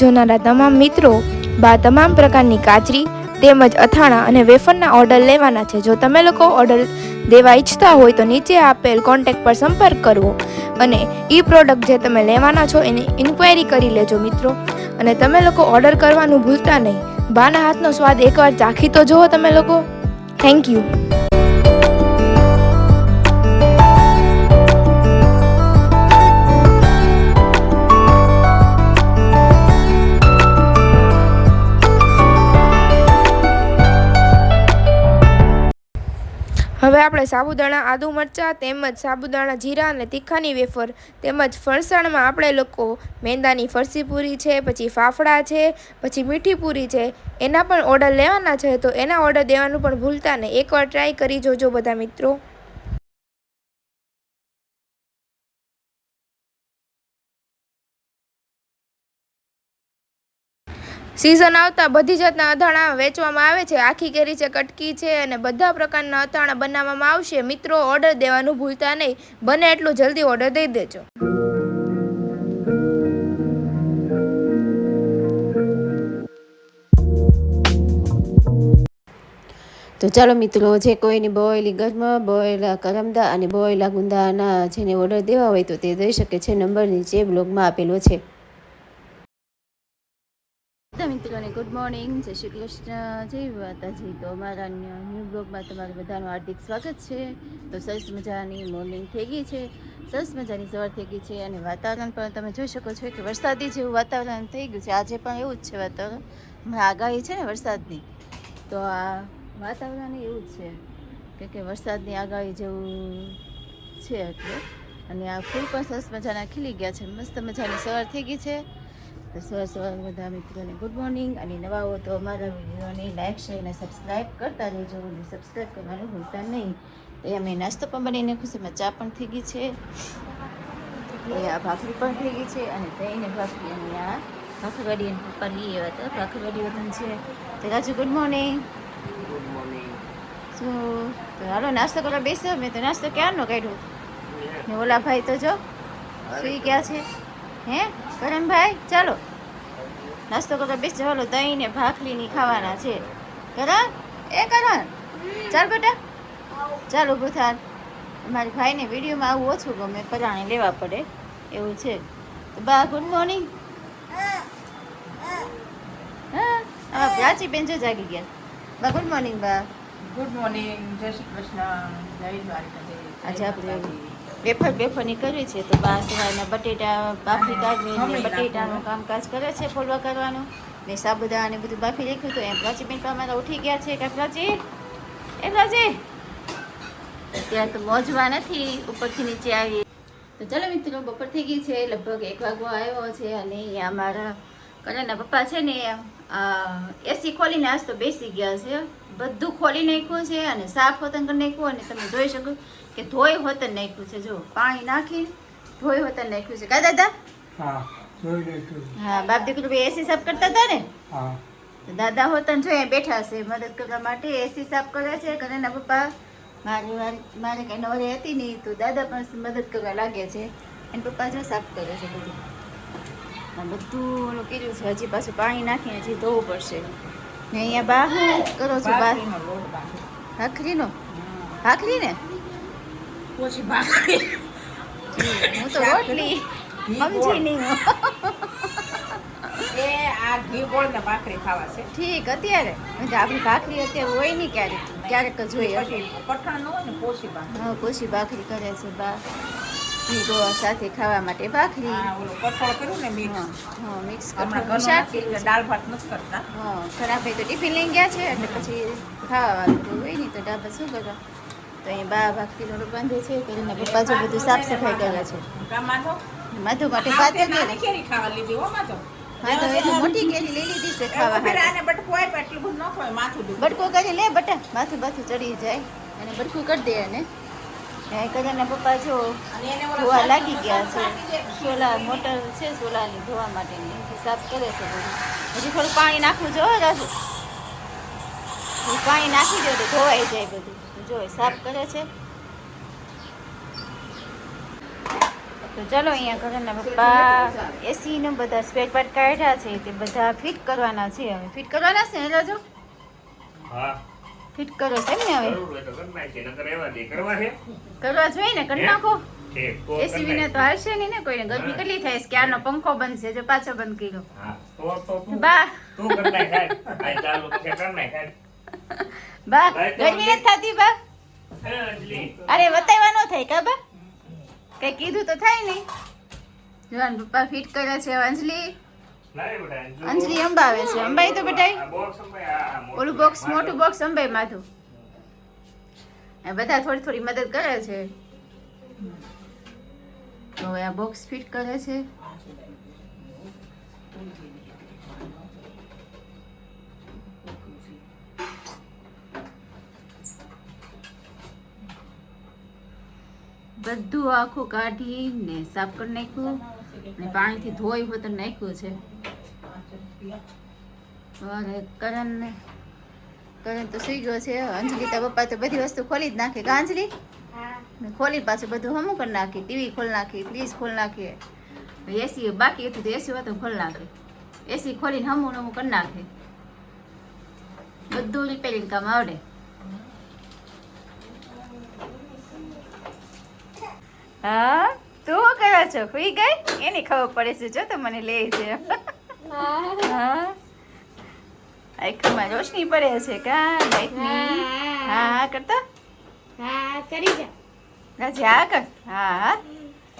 જોનારા તમામ મિત્રો તમામ પ્રકારની કાચરી તેમજ અથાણા અને વેફરના ઓર્ડર લેવાના છે. જો તમે લોકો ઓર્ડર દેવા ઈચ્છતા હોય તો નીચે આપેલ કોન્ટેક્ટ પર સંપર્ક કરવો અને ઈ પ્રોડક્ટ જે તમે લેવાના છો એની ઇન્ક્વાયરી કરી લેજો મિત્રો. અને તમે લોકો ઓર્ડર કરવાનું ભૂલતા નહીં. બાના હાથનો સ્વાદ એકવાર ચાખી તો જુઓ તમે લોકો. Thank you. હવે આપણે સાબુદાણા આદુ મરચાં તેમજ સાબુદાણા જીરા અને તીખાની વેફર તેમજ ફરસાણમાં આપણે લોકો મેંદાની ફરસી પૂરી છે, પછી ફાફડા છે, પછી મીઠી પૂરી છે, એના પણ ઓર્ડર લેવાના છે. તો એના ઓર્ડર દેવાનું પણ ભૂલતા નહીં. એકવાર ટ્રાય કરી જોજો બધા મિત્રો. સિઝન આવતા બધી જાતના અથાણા વેચવામાં આવે છે. આખી કેરી છે, કટકી છે અને બધા પ્રકારના અથાણા બનાવવામાં આવશે. મિત્રો ઓર્ડર દેવાનું ભૂલતા નહીં. બને એટલું જલ્દી ઓર્ડર દઈ દેજો. તો ચાલો મિત્રો, જે કોઈની બોયેલી ગરમ, બોયેલા કરમદા અને બોયેલા ગુંદાના જેને ઓર્ડર દેવા હોય તો તે દઈ શકે છે. નંબર નીચે બ્લોગમાં આપેલો છે. મિત્રોને ગુડ મોર્નિંગ, જય શ્રી કૃષ્ણ, જય માતાજી. તો અમારા ન્યૂ બ્લોગમાં તમારું બધાનું હાર્દિક સ્વાગત છે. તો સરસ મજાની મોર્નિંગ થઈ ગઈ છે, સરસ મજાની સવાર થઈ ગઈ છે અને વાતાવરણ પણ તમે જોઈ શકો છો કે વરસાદી જેવું વાતાવરણ થઈ ગયું છે. આજે પણ એવું જ છે વાતાવરણ. હમણાં આગાહી છે ને વરસાદની, તો આ વાતાવરણ એવું જ છે કે વરસાદની આગાહી જેવું છે એટલે. અને આ ફૂલ પણ સરસ મજાના ખીલી ગયા છે. મસ્ત મજાની સવાર થઈ ગઈ છે. તો સવાર બધા મિત્રોને ગુડ મોર્નિંગ. અને નવા હો તો અમારા વિડીયોને લાઈક, શેર અને સબસ્ક્રાઈબ કરતા રહેજો અને સબસ્ક્રાઈબ કરવાનું ભૂલતા નહીં. એ અમે નાસ્તો પણ બનાવીને ખુશીમાં ચા પણ થઈ ગઈ છે, એ આ ભાખરી પણ થઈ ગઈ છે અને દહીંને ભાખરી અને આ ભાખરવાડી અને પપ્પા લઈ આવ્યા હતા. ભાખરવાડી વતન છે. તો Raju good morning. Good morning. શું તો હાલો નાસ્તો કરવા બેસો. મેં તો નાસ્તો ક્યારનો કાઢ્યો ને ઓલા ભાઈ તો જો સુઈ ગયા છે. હે કરણભાઈ, ચાલો નાસ્તો કરવા બેસજો. હાલો દહીં ને ભાખરીની ખાવાના છે. કરણ, એ કરણ, ચાલ બેટા, ચાલ ઊભું થાર. મારી ભાઈને વિડીયોમાં આવું ઓછું ગમે, પરાણે લેવા પડે એવું છે. તો બા ગુડ મોર્નિંગ. હા પ્રાચીબેન જો જાગી ગયા. બા ગુડ મોર્નિંગ. બા ગુડ મોર્નિંગ, જય શ્રી કૃષ્ણ, જય દ્વારકાધીશ. આજે આપણે વેફરની કરવી છે. તો બા સવારના બટેટા બાફી કાઢવી ને બટેટાનું કામકાજ કરે છે, ફોલવા કરવાનું ને સાબુદાણા ને બધું બાફી રાખ્યું. તો એમ પ્રાચીબેન પણ અમારા ઉઠી ગયા છે. કે પ્રાચી, એ પ્રાચી અત્યારે તો મોજવા નથી, ઉપરથી નીચે આવી. તો ચાલો મિત્રો, બપોર થઈ ગઈ છે, લગભગ 1 વાગો આવ્યો છે. અને અહીંયા અમારા કરણના પપ્પા છે ને એસી ખોલીને આજ તો બેસી ગયા છે. બધું ખોલી નાખ્યું છે અને સાફ હોતન કરી નાખ્યું. અને તમે જોઈ શકો કે ધોઈ હોતન નાખ્યું છે. જો પાણી નાખીને ધોઈ હોતન નાખ્યું છે. કા દાદા? હા, જોઈ લેજો. હા, બાપ દીકરું એસી સાફ કરતા હતા ને. હા, તો દાદા હોતન જોઈએ બેઠા છે મદદ કરવા માટે. એસી સાફ કરે છે કરણના પપ્પા. મારે કઈ નવરી હતી નહીં તો દાદા પણ મદદ કરવા લાગે છે. એને પપ્પા જો સાફ કરે છે બધું. બધું ઓલું કર્યું છે. હજી પાછું પાણી નાખીને હજી ધોવું પડશે. ને અહીંયા બા શું કરો છો? બા ભાખરીનો, ભાખરી ને પછી ભાખરી. હું તો રોટલી સમજી નહીં. એ આ ઘી ગોળ ને ભાખરી ખાવા છે. ઠીક, અત્યારે આપણી ભાખરી અત્યારે હોય નહીં, ક્યારેક ક્યારેક જ જોઈએ. પછી કઠણ ન હોય ને પોસી ભાખરી. હા, પોસી ભાખરી કરે છે બા. ઘી ગોળ સાથે ખાવા માટે ભાખરી. હા, ઓલું કઠોળ કર્યું ને મિક્સ. હા, મિક્સ હમણાં કઠોળનું શાક કર્યું છે. દાળ ભાત નથી કરતા. હા, ઘણા ભાઈ તો ટિફિન લઈને ગયા છે એટલે પછી ખાવાનું તો હોય નહીં. તો ડાબા શું કરવા? તો અહીંયા બા ભાખરીનો લોટ બાંધે છે. કરીને પપ્પા જો બધું સાફ સફાઈ કરે છે. કામ માથો માધુ માટે ભાત નાની કેરી ખાવા લીધી હો માથો. હા તો એટલી મોટી કેરી લઈ લીધી છે ખાવા ફેર હાટુ. આને બટકું આપે એટલું બધું ન ખવાય, માથું દુખે. બટકું કરી લે બટા, માથું બાથું ચડી જાય અને બટકું કરી દે એને. કરેના પપ્પા જો અને એને ઓલા ધોવા સાસુ લાગી ગયા છે. મસાલો નાખી દે. સોલા મોટર છે સોલાની ધોવા માટેની એથી સાફ કરે છે બધું. હજી થોડું પાણી નાખવું જોઈએ રાજુ, થોડું પાણી નાખી દો તો ધોવાઈ જાય બધું. જો સાફ કરે છે. તો ચાલો અહીંયા ઘરના પપ્પા એસીનું બધા સ્પેર પાર્ટ કાઢ્યા છે તે બધા ફિટ કરવાના છે. હવે ફિટ કરવાના છે ને રાજુ? હા ફિટ કરો છે એમ ને હવે? જરૂર હોય તો કરી નાખીએ, નકર રહેવા દે. કરવા છે કરવા જોઈએ ને, કરી નાખો. ઠીક, તો એસી કરી વિના તો નાખીએ. હાલશે નહીં ને કોઈને. ગરમી કેટલી થાય છે, ક્યારનો પંખો બંધ છે, જો પાછો બંધ કર્યો. હા, તો તું બા કરી નાખ, હાલ. હાલ, ચાલો, તો કે કરી નાખ, હાલ. બા ભાઈ તો ગરમી નથી થતી બા? હે, અંજલિ. અરે બતાવવા ન થાય કા બા? કઈ કીધું તો થાય નહીં. જોવાન પપ્પા ફિટ કરે છે. અંજલિ લાય બેટા, જો. અંજલિ અંબાવે છે. અંબાઈ તો બેટા આ બોક્સ અંબાઈ, આ મોટું. ઓલું બોક્સ, મોટું બોક્સ અંબાઈ માથું. આ બધા થોડી થોડી મદદ કરે છે. તો હવે આ બોક્સ ફિટ કરે છે. બધું આખું કાઢીને સાફ કરી નાખ્યું અને પાણીથી ધોઈ હોત નાખ્યું છે. અરે કરણ તો સુઈ ગયો છે. અંજલિ તો પપ્પા તો બધી વસ્તુ ખોલી જ નાખે કા અંજલિ? ને ખોલી પાછું બધું હમું કરી નાખી. ટીવી ખોલી નાખી, ફ્રીજ ખોલી નાખી. એસી બાકી હતું તો એસી હતું ખોલી નાખે. એસી ખોલીને હમું નમું કરી નાખે. બધું રિપેરિંગ કામ આવડે. હા તું શું કરે છો? સુઈ ગઈ? એની ખબર પડે છે જો તો મને લે છે. હા આંખમાં રોશની પડે છે કા લાઈટની? હા હા કરતો. હા કરી જા. રાજી હા કર. હા હા.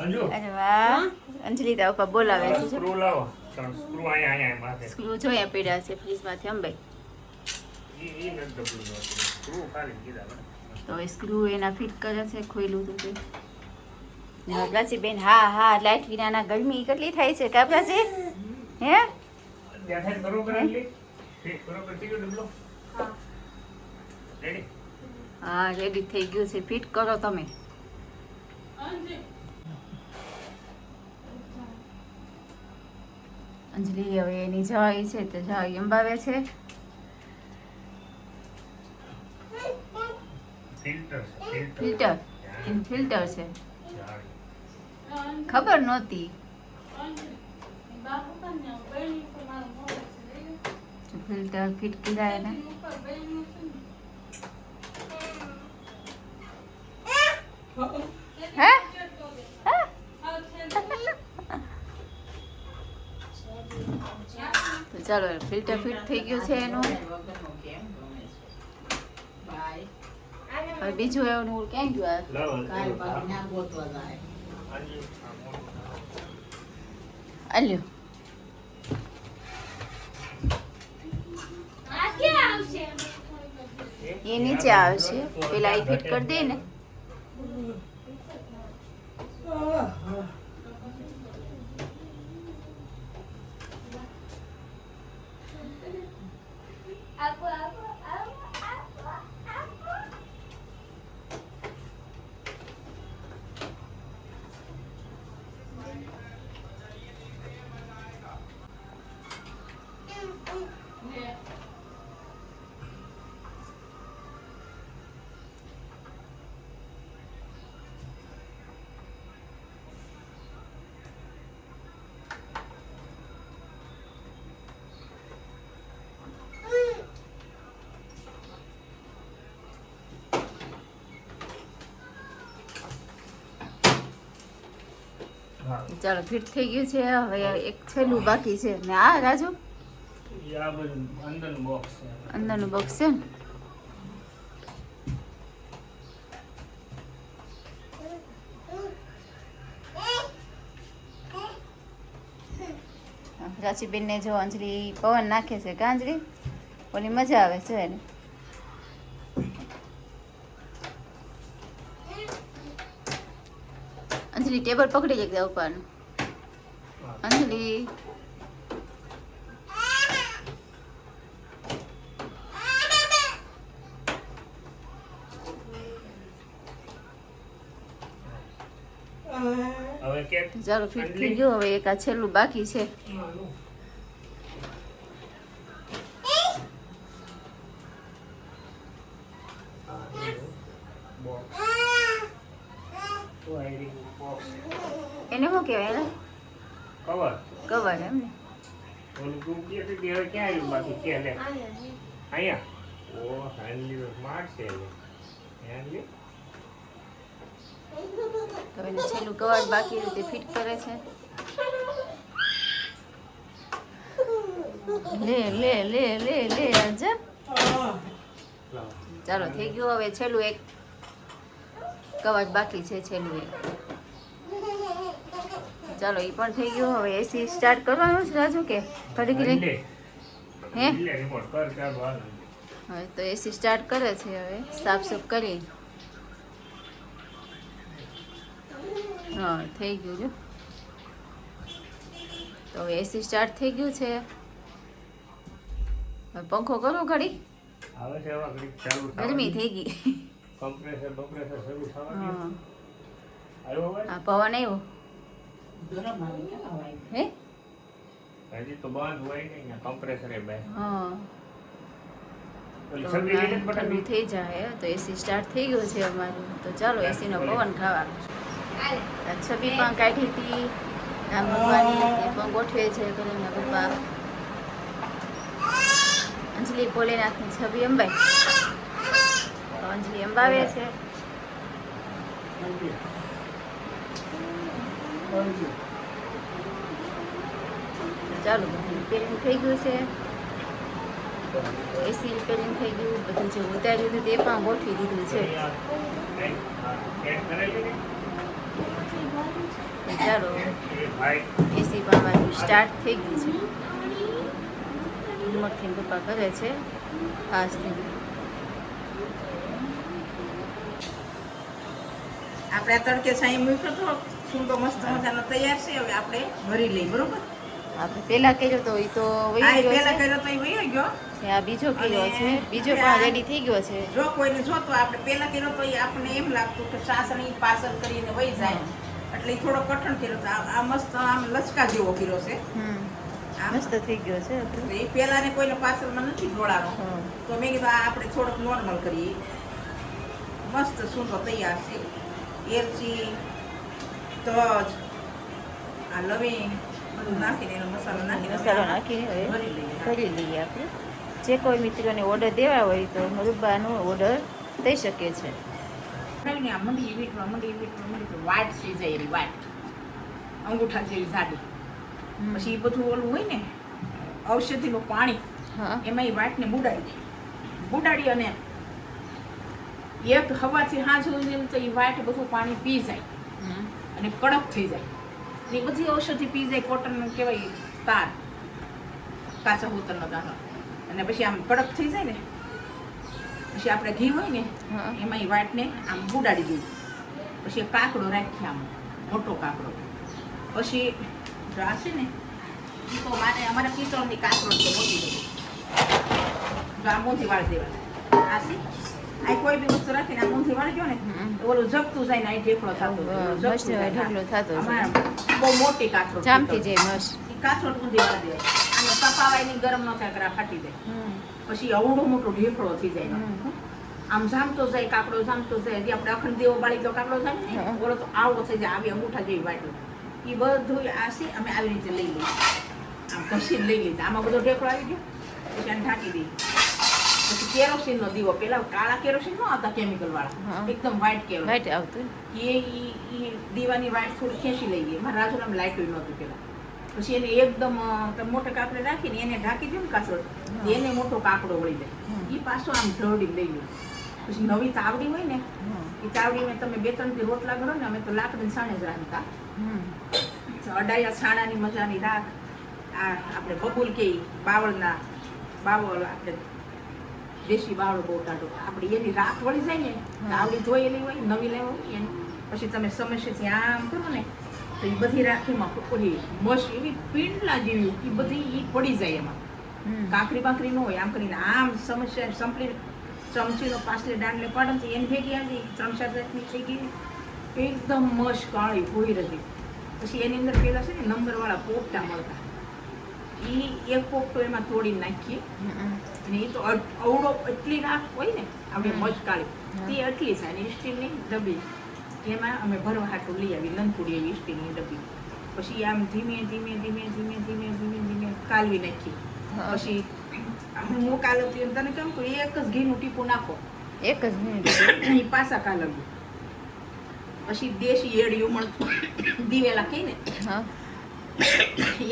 અંજુ, અરે વાહ. અંજલિ તારા પપ્પા બોલાવે છે. સ્ક્રૂ લાવો. સ્ક્રૂ અહીંયા માથે. સ્ક્રૂ જોયા પડ્યા છે ફ્રીજમાંથી અંબાઈ. ઈ નથી ડબલું જોતું. સ્ક્રૂ ખાલી કીધા બરાબર. તો એ સ્ક્રૂ એના ફિટ કરે છે. ખોયલું હતું તે. પ્રાચી બેન હા હા લાઈટ વિનાના ગરમી કેટલી થાય છે કા પ્રાચી? હે ત્યાં થાય બરોબર અંજલિ? ઠીક, બરોબર થઈ ગયું ડબલું? રેડી? હા રેડી થઈ ગયું છે. ફિટ કરો તમે. અંજલિ હવે એની જવાઈ છે તો જવાઈ અંબાવે છે. ફિલ્ટર છે, ફિલ્ટર એનું ફિલ્ટર છે. જાળી. ખબર નહોતી. ફિલ્ટર ફિટ કર્યા એને. હે? હા? તો ચાલો ફિલ્ટર ફિટ થઈ ગયું છે એનું. હવે બીજું એવું ક્યાં ગયું? લાવો, આ લાવો. અંજુ, આ મોટું. અલ્યો આ ક્યાં આવશે? એ નીચે આવશે. પેલા એ ફિટ કરી દે ને. આપો આપો આપો આપો આપો. હા. ચાલો ફિટ થઈ ગયું છે. હવે એક છેલ્લું બાકી છે ને આ રાજુ ઈ આ બધું અંદરનું બોક્સ છે. અંદરનું બોક્સ છે ને. પ્રાચીબેન ને જો અંજલિ પવન નાખે છે કા અંજલિ? ઓલી મજા આવે છે એને. અંજલિ ટેબલ પકડી લે ઉપરનું. અંજલિ એક ચાલો ફિટ થઈ ગયો. હવે એક આ છેલ્લું બાકી છે. એને શું કહેવાય? એને કવર કવર એમ ને. ઓલું તું કે તો હવે ક્યાં આવ્યું બાકી કે લે અહીંયા ઓ હેન્ડલી સ્માર્ટ છે હેન્ડલી તો એને છેલ્લું કવર બાકી રીતે ફિટ કરે છે. લે લે લે લે લે આજા. ચાલો થઈ ગયું. હવે છેલ્લું એક કવર બાકી છે. છેલ્લું એક. ચાલો એ પણ થઈ ગયું. હવે એસી સ્ટાર્ટ કરવાનું છે રાજુ કે ફરી કે હે? રિમોટ કર ચાલુ હાલ હવે તો એસી સ્ટાર્ટ કરે છે. હવે સાફ સુફ કરી. હા થઈ ગયું જો. તો હવે એસી સ્ટાર્ટ થઈ ગયું છે. હવે પંખો કરો ઘડી. આવે છે હવે ઘડીક ચાલુ ગરમી થઈ ગઈ. કમ્પ્રેસર શરૂ થવા દે હા આવ્યો હવે આ પવન આવ્યો હે? હજી તો બંધ હોય નહીં ને કમ્પ્રેસર એ બે હા ઓલી તો છબી લઈને જ બટન ઠંડુ થઈ જાય તો એસી સ્ટાર્ટ થઈ ગયું છે અમારું. તો ચાલો એસીનો પવન ખાવા. આ છબી પણ કાઢી હતી. આ ભગવાનની એ પણ ગોઠવે છે કલરના પપ્પા. અંજલિ ભોલેનાથની છબી અંબાઈ. તો અંજલિ અંબાવે છે. ચાલો બધું રિપેરિંગ થઈ ગયું છે. એસી રિપેરિંગ થઈ ગયું. બધું જે ઉતાર્યું હતું તે પણ ગોઠવી દીધું છે. ચાલો એસી પણ અમારું સ્ટાર્ટ થઈ ગયું છે. રિમોટથી પપ્પા કરે છે ફાસ્ટથી. આપણે આ તડકે સાઈ મૂક્યો તો શું તો મસ્ત મજાનો તૈયાર છે. હવે આપણે ભરી લઈ બરોબર. આપણે પહેલા કર્યો તો એ તો આ વહી ગયો પહેલા છે. કર્યો તો એ વહી ગયો. આ બીજો કર્યો અને છે. બીજો પણ રેડી થઈ ગયો છે. જો કોઈને જોતો આપણે પહેલા કર્યો તો એ આપણને એમ લાગતું કે સાસણી પાછળ કરીને વહી જાય એટલે ઈ થોડો કઠણ કર્યો તો આ મસ્ત આમ લચકા જેવો કર્યો છે. આમ મસ્ત થઈ ગયો છે આપણો. તો એ પહેલા ને કોઈને પાછળમાં નથી ઢોળાનો. તો મેં કીધું આ આપણે થોડોક નોર્મલ કરીએ. મસ્ત સૂંઢો તૈયાર છે. એલચી તજ આ લવિંગ બધું નાખીને એનો મસાલો નાખીને મસાલો નાખીને હવે ભરી લઈએ. કરી લઈએ આપણે. જે કોઈ મિત્રોને ઓર્ડર દેવા હોય તો મરુબાનો ઓર્ડર થઈ શકે છે. ને આ મંડી વીટમાં વાટ થઈ જાય એની વાટ અંગૂઠા જેવી જાડી. પછી એ બધું ઓલું હોય ને ઔષધિનું પાણી હા એમાં એ વાટને બુડાડી અને એક હવાથી હાથ સુધી તો એ વાટ બધું પાણી પી જાય અને કડક થઈ જાય. એ બધી ઔષધિ પી જાય. કોટન કહેવાય તાર કાચા હોતરનો દાણો. અને પછી આમ કડક થઈ જાય ને પછી આપણે ઘી હોય ને હા એમાં એ વાટને આમ બુડાડી દઈએ. પછી એક કાકડો રાખીએ આમ મોટો કાકડો. પછી આ છે ને ઈ તો મારે અમારા પિત્તળની કાકડો તો મોટી બધી. જો આ મોંથી વાળી દેવાની. આ છે આ કોઈ બી વસ્તુ રાખીને આ મોંથી વાળી દો ને તો ઓલું જગતું જાય ને આ ઢેકળો થતો જાય. મસ્ત ઢગલો થતો છે. અમારે બહુ મોટી કાકડો જામતી જાય મસ્ત. ઈ કાકડો ઊંધી વાળી દેવાય. આને તપાવાય નહીં ગરમ ન થાય કરા ફાટી જાય. પછી અવડો મોટો ઢેકળો થઈ જાય એનો. આમ જામતો જાય કાકડો જામતો જાય. હજી આપણે અખંડ દેવો બાળી તો કાકડો જામે ને ઓલો તો આવડો થઈ જાય. આવી અંગૂઠા જેવી વાટલું એ બધું આ છે અમે આવી રીતે લઈ લઈએ. આમ ઘસીને લઈ લીધા. આમાં બધો ઢેકળો આવી ગયો. પછી આને ઢાંકી દઈએ. પછી કેરોસીનનો દીવો. પેલા કાળા કેરોસીન ન હતા કેમિકલ વાળા એકદમ વ્હાઈટ કેરોસીન વાઈટ આવતું. એ દીવાની વાઈટ થોડી ખેંચી લઈએ. મારા રાજુલામાં લાઈટ નહોતું પેલા. પછી એને એકદમ મોટા કાકડે રાખીને એને ઢાંકી દઉં ને કાસળ એને મોટો કાકડો વળી જાય. એ પાછો આમ ઢળડી લઈ લે. પછી નવી તાવડી હોય ને એ તાવડીમાં તમે 2-3 દી રોટલા કરો ને અમે તો લાકડીની સાણે જ રાંધતા. અડાયા છાણાની મજાની રાખ. આ આપણે બબુલ કે બાવળના બાવળ આપણે દેશી બાવળો બહુ ટાઢો આપણે એની રાખ વળી જાય ને તાવડી ધોયેલી હોય નવી લેવો હોય એને પછી તમે સમસ્યાથી આમ કરો ને તો એ બધી રાખીમાં ઓલી મશ એવી પીંડલા જેવી એ બધી એ પડી જાય એમાં. કાંકરી બાંકરી ન હોય. આમ કરીને આમ સમસ્યા સંપલી ચમચીનો પાછલે દાંડલે પાડે તો એને ભેગી આવી 3-4 જાતની થઈ ગઈ એકદમ મશ કાળી ભોઈ રહી. પછી એની અંદર પેલા છે ને નંબરવાળા પોપટા મળતા, એ એક પોપટો એમાં તોડી નાખીએ અને એ તો અવડો એટલી રાખ હોય ને આપણે મચકાળી તે એટલી છે અને સ્ટીલની ડબ્બી એમાં અમે ભરવા હાટું લઈ આવી નંદપુરી એવી સ્ટીલની ડબ્બી. પછી આમ ધીમે ધીમે ધીમે ધીમે ધીમે ધીમે ધીમે કાલવી નાખી. પછી હું કાલવતી એમ તને કેમ કહું, એક જ ઘીનું ટીપું નાખો, એક જ મિનિટ. એ પાછા કાલવ્યું. પછી દેશી એડિયું મળતું દિવેલા કહીને હા.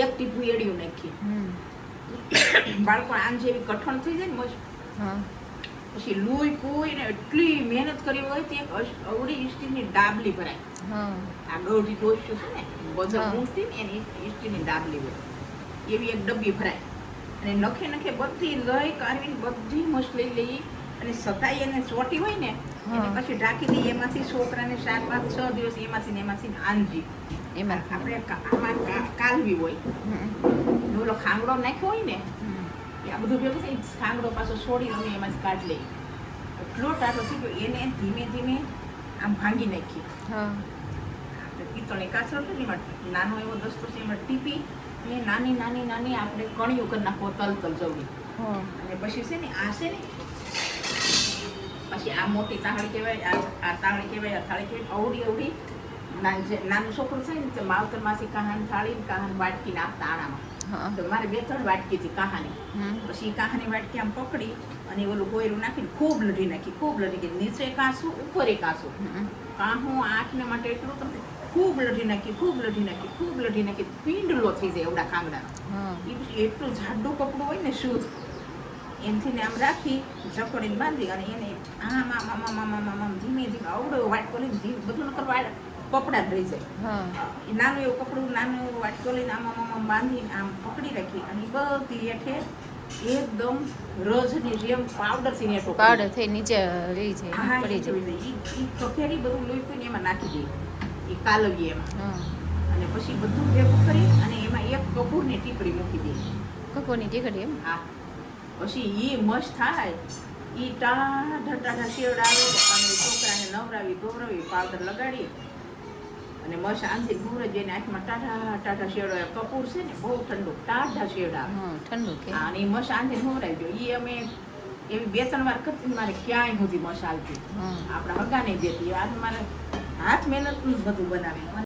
એક ટીપું એડિયું નાખી. બાળકો આમ જેવી કઠણ થઈ જાય ને મસ્ત. હા. પછી લૂઈ પૂઈને એટલી મહેનત કરી હોય તે એક અવળી સ્ટીલની ડાબલી ભરાય. હા. આ ગૌરી ડોસ્યું છે ને વજન હા. મૂકતી ને એની સ્ટીલની ડાબલી હોય એવી એક ડબ્બી ભરાય અને નખે નખે બધી લઈ કાઢીને બધી મસ્ત લઈ લઈ અને સતાઈ એને ચોટી હોય ને એને હા. પછી ઢાંકી દઈએ. એમાંથી છોકરાને 4-5-6 દિવસ એમાંથી ને એમાંથી આંજી એમાં આપણે આમાં કાલવી હોય. ઓલો ખાંગડો નાખ્યો હોય ને એ આ બધું ભેગું થઈ ખાંગડો પાછો છોડી અમે એમાંથી કાઢી લઈએ. એટલો ટાટો થઈ ગયો એને ધીમે ધીમે આમ ભાંગી નાખીએ. હા. પિત્તળની કાચરો છે ને એમાં નાનો એવો દસ્તો છે એમાં ટીપી એ નાની નાની નાની આપણે કણીઓ કરી નાખો તલ જવડી. હા. અને પછી છે ને આ છે ને પછી આ મોટી તાળી કહેવાય, આ તાળી કહેવાય, આ થાળી કહેવાય. અવડી અવડી નાનું છોકરું છે ને તો માવતરમાંથી કહાન થાળી કહાન વાટકી નાખતા આણામાં. હા. તો મારે 2-3 વાટકી હતી કહાની. પછી કહાની વાટકી આમ પકડી અને ઓલું કોયરું નાખીને ખૂબ લઢી નાખી, ખૂબ લઢી નાખી. નીચે કાસું ઉપર એ કાસું કાહું આંખને માટે એટલું તમને ખૂબ લઢી નાખી, ખૂબ લઢી નાખી, ખૂબ લઢી નાખી. પીંડલો થઈ જાય એવડા ખાંગડાનો. હા. એ પછી એટલું જાડું કપડું હોય ને શુદ્ધ એમથી ને આમ રાખી જકડીને બાંધી અને એને આમ આમ આમ આમ આમ આમ આમ ધીમે ધીમે અવડો વાટકો લઈને બધું નકર કપડા જ રહી જાય. હા. એ નાનું એવું કપડું નાનું એવું વાટકો લઈને આમ આમ આમ બાંધીને આમ પકડી રાખી અને ઈ બધી હેઠે એકદમ રજની જેમ પાવડરથી નેટો પાવડર થઈ નીચે રહી જાય, હા પડી એ જાય. જોઈ જાય. ઈ કફેરી બધું લોહી પીને એમાં નાખી દઈએ એ કાલવીએ એમાં હા. અને પછી બધું ભેગું કરી અને એમાં એક કપૂરની ટીપડી મૂકી દઈએ. કપોની ટીકડી એમ. હા. પછી ઈ મસ્ત થાય ઈ ટાઢા શેવડાવે અને છોકરાને નવરાવી ધોવરાવી પાવડર લગાડી અને મસ્ત આંધી ઘૂરે જઈને આંખમાં ટાઢા શેવડાવે. કપૂર છે ને બહુ ઠંડુ ટાઢા શેવડાવે. હા. ઠંડુ કે. હા, અને ઈ મસ્ત આંધી ધોવરાવી દો. ઈ અમે એવી 2-3 વાર કરતી મારે ક્યાંય સુધી મસાલતી હા. આપણા હગા નહીં દેતી. આજ મારે હાથ મહેનતનું જ બધું બનાવે.